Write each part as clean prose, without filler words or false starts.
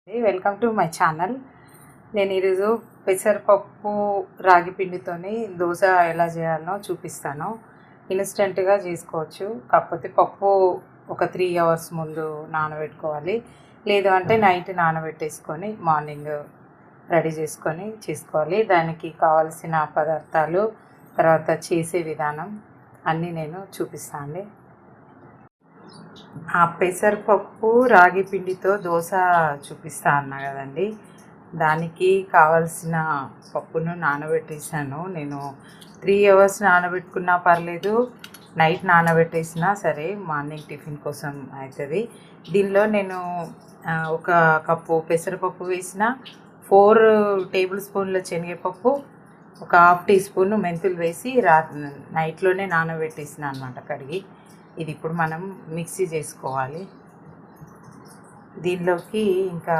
Welcome to my channel. నేను ఈరోజు పెసరపప్పు రాగి పిండితోని దోశ ఎలా చేయాలో చూపిస్తాను. ఇన్స్టెంట్గా చేసుకోవచ్చు. కాకపోతే పప్పు ఒక 3 అవర్స్ ముందు నానబెట్టుకోవాలి. లేదు అంటే నైట్ నానబెట్టేసుకొని మార్నింగ్ రెడీ చేసుకొని చేసుకోవాలి. దానికి కావాల్సిన పదార్థాలు, తర్వాత చేసే విధానం అన్నీ నేను చూపిస్తాను. ఆ పెసరపప్పు రాగి పిండితో దోశ చూపిస్తా అన్నా కదండి, దానికి కావాల్సిన పప్పును నానబెట్టేసాను. నేను 3 అవర్స్ నానబెట్టుకున్నా పర్లేదు, నైట్ నానబెట్టేసినా సరే మార్నింగ్ టిఫిన్ కోసం అవుతుంది. దీనిలో నేను ఒక కప్పు పెసరపప్పు వేసిన, 4 టేబుల్ స్పూన్ల శనగపప్పు, ఒక హాఫ్ టీ స్పూన్ మెంతులు వేసి నైట్లోనే నానబెట్టేసిన అనమాట కడిగి. ఇది ఇప్పుడు మనం మిక్సీ చేసుకోవాలి. దీనిలోకి ఇంకా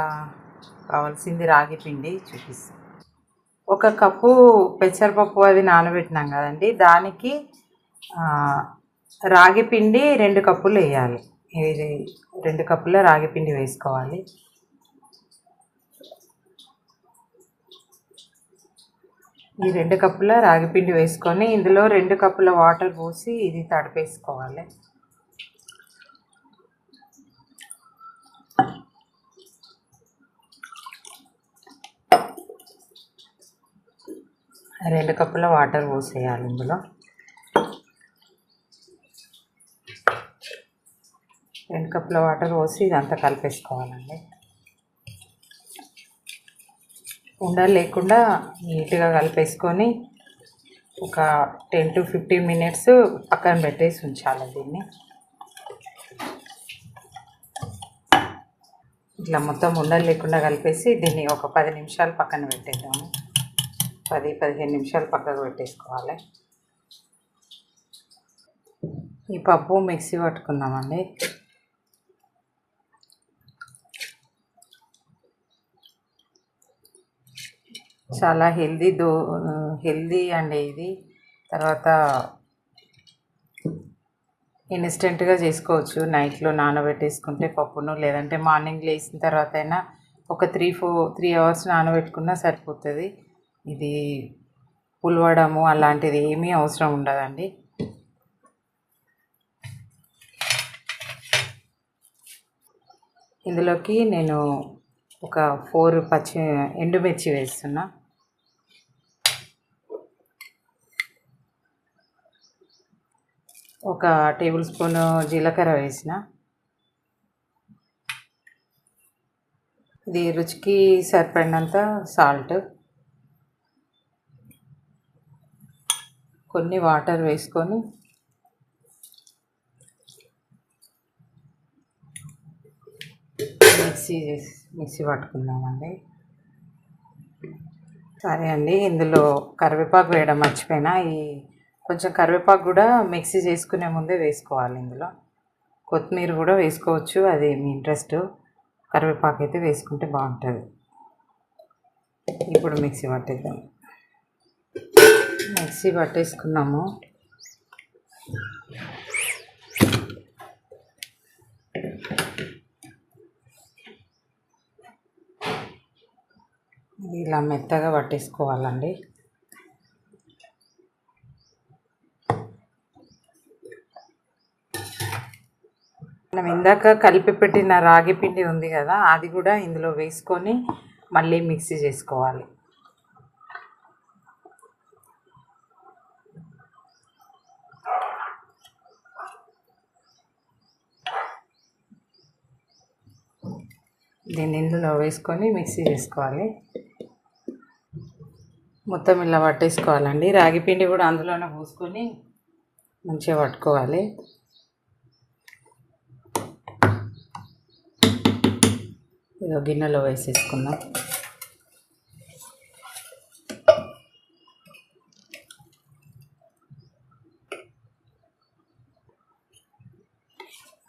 కావాల్సింది రాగి పిండి చూపిస్తాం. ఒక కప్పు పెసరపప్పు అది నానబెట్టినాం కదండి, దానికి రాగి పిండి 2 కప్పులు వేయాలి. ఇది 2 కప్పుల రాగి పిండి వేసుకోవాలి. ఈ 2 కప్పుల రాగి పిండి వేసుకొని ఇందులో 2 కప్పుల వాటర్ పోసి ఇది తడిపేసుకోవాలి. రెండు కప్పుల వాటర్ పోసేయాలి. ఇందులో 2 కప్పుల వాటర్ పోసి ఇదంతా కలిపేసుకోవాలండి. ఉండలు లేకుండా నీట్గా కలిపేసుకొని ఒక 10 to 15 మినిట్స్ పక్కన పెట్టేసి ఉంచాలి. దీన్ని ఇట్లా మొత్తం ఉండలు లేకుండా కలిపేసి దీన్ని ఒక 10 నిమిషాలు పక్కన పెట్టేద్దాము. 10-15 నిమిషాలు పక్కకు పెట్టేసుకోవాలి. ఈ పప్పు మిక్సీ పట్టుకుందామండి. చాలా హెల్దీ అండి ఇది. తర్వాత ఇన్స్టెంట్గా చేసుకోవచ్చు. నైట్లో నానబెట్టేసుకుంటే పప్పును, లేదంటే మార్నింగ్ లేచిన తర్వాత అయినా ఒక 3 అవర్స్ నానబెట్టుకున్నా సరిపోతుంది. ఇది పులవడము అలాంటిది ఏమీ అవసరం ఉండదండి. ఇందులోకి నేను ఒక 4 ఎండుమిర్చి వేస్తున్నా. ఒక టేబుల్ స్పూన్ జీలకర్ర వేసిన. ఇది రుచికి సరిపడినంత సాల్ట్, కొన్ని వాటర్ వేసుకొని మిక్సీ పట్టుకుందామండి. సరే అండి, ఇందులో కరివేపాకు వేయడం మర్చిపోయినా. కొంచెం కరివేపాకు కూడా మిక్సీ చేసుకునే ముందే వేసుకోవాలి. ఇందులో కొత్తిమీర కూడా వేసుకోవచ్చు, అది మీ ఇంట్రెస్ట్. కరివేపాకు అయితే వేసుకుంటే బాగుంటుంది. ఇప్పుడు మిక్సీ పట్టేసుకున్నాము. ఇలా మెత్తగా పట్టేసుకోవాలండి. మనం ఇందాక కలిపి పెట్టిన రాగి పిండి ఉంది కదా, అది కూడా ఇందులో వేసుకొని మళ్ళీ మిక్సీ చేసుకోవాలి. దీన్ని ఇందులో వేసుకొని మిక్సీ చేసుకోవాలి. మొత్తం ఇలా పట్టేసుకోవాలండి. రాగి పిండి కూడా అందులోనే పోసుకొని మంచిగా పట్టుకోవాలి. ఇదో గిన్నెలో వేసేసుకుందాం.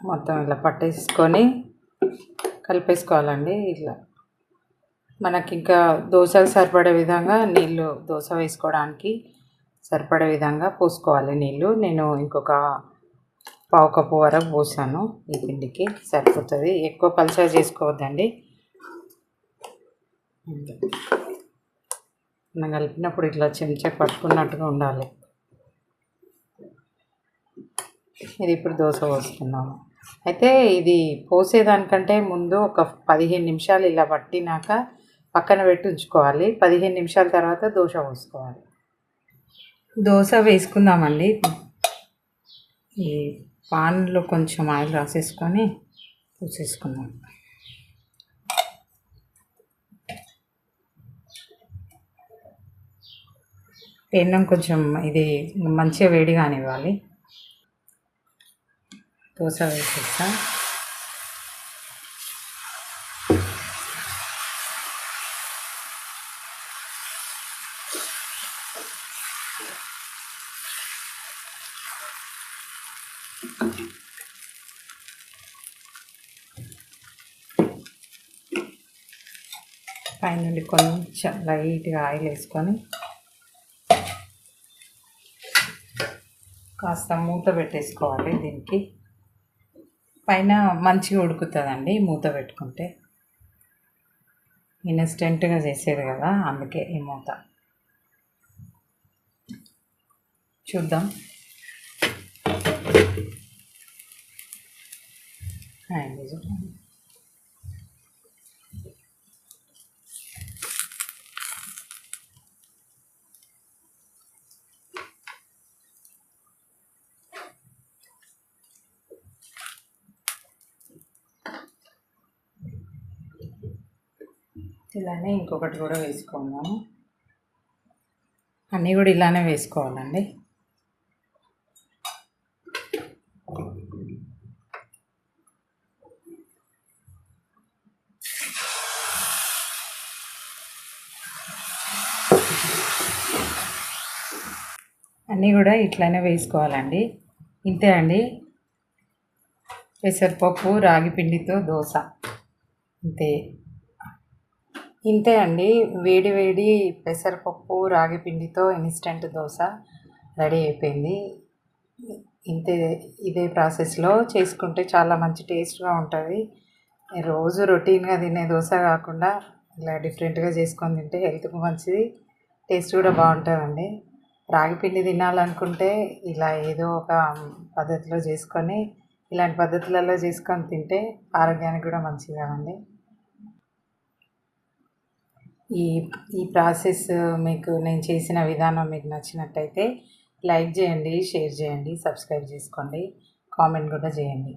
మొత్తం ఇలా పట్టేసుకొని కలిపేసుకోవాలండి. ఇట్లా మనకి ఇంకా దోశకు సరిపడే విధంగా నీళ్ళు, దోశ వేసుకోవడానికి సరిపడే విధంగా పోసుకోవాలి నీళ్ళు. నేను ఇంకొక పావు కప్పు వరకు పోసాను. ఈ పిండికి సరిపోతుంది. ఎక్కువ పలుచగా చేసుకోవద్దండి. అంతే. మనం కలిపినప్పుడు ఇట్లా చెంచా పట్టుకున్నట్టుగా ఉండాలి. ఇది ఇప్పుడు దోశ పోస్తున్నాము. అయితే ఇది పోసేదానికంటే ముందు ఒక 15 నిమిషాలు ఇలా పట్టినాక పక్కన పెట్టి ఉంచుకోవాలి. 15 నిమిషాల తర్వాత దోశ పోసుకోవాలి. దోశ వేసుకుందామండి. ఈ పాన్లో కొంచెం ఆయిల్ రాసేసుకొని పోసేసుకుందాం. పెన్నం కొంచెం ఇది మంచిగా వేడి కానివ్వాలి. దోశ వేసేస్తా. పైనుండి కొంచెం లైట్గా ఆయిల్ వేసుకొని కాస్త మూత పెట్టేసుకోవాలి. దీనికి పైన మంచిగా ఉడుకుతుందండి మూత పెట్టుకుంటే. ఇన్స్టెంట్గా చేసేది కదా, అందుకే ఈ మూత. చూద్దాం. చూడండి. ఇలానే ఇంకొకటి కూడా వేసుకున్నాము. అన్నీ కూడా ఇలానే వేసుకోవాలండి. అన్నీ కూడా ఇట్లానే వేసుకోవాలండి. ఇంతే అండి, పెసరపప్పు రాగి పిండితో దోశ. ఇంతే అండి, వేడి వేడి పెసరపప్పు రాగి పిండితో ఇన్స్టెంట్ దోశ రెడీ అయిపోయింది. ఇంతే. ఇదే ప్రాసెస్లో చేసుకుంటే చాలా మంచి టేస్ట్గా ఉంటుంది. రోజు రొటీన్గా తినే దోశ కాకుండా ఇలా డిఫరెంట్గా చేసుకొని తింటే హెల్త్కి మంచిది, టేస్ట్ కూడా బాగుంటుందండి. రాగి పిండి తినాలనుకుంటే ఇలా ఏదో ఒక పద్ధతిలో చేసుకొని, ఇలాంటి పద్ధతులలో చేసుకొని తింటే ఆరోగ్యానికి కూడా మంచిది కదండి. ఈ ప్రాసెస్ మీకు నేను చేసిన విధానం మీకు నచ్చినట్టయితే లైక్ చేయండి, షేర్ చేయండి, సబ్స్క్రైబ్ చేసుకోండి, కామెంట్ కూడా చేయండి.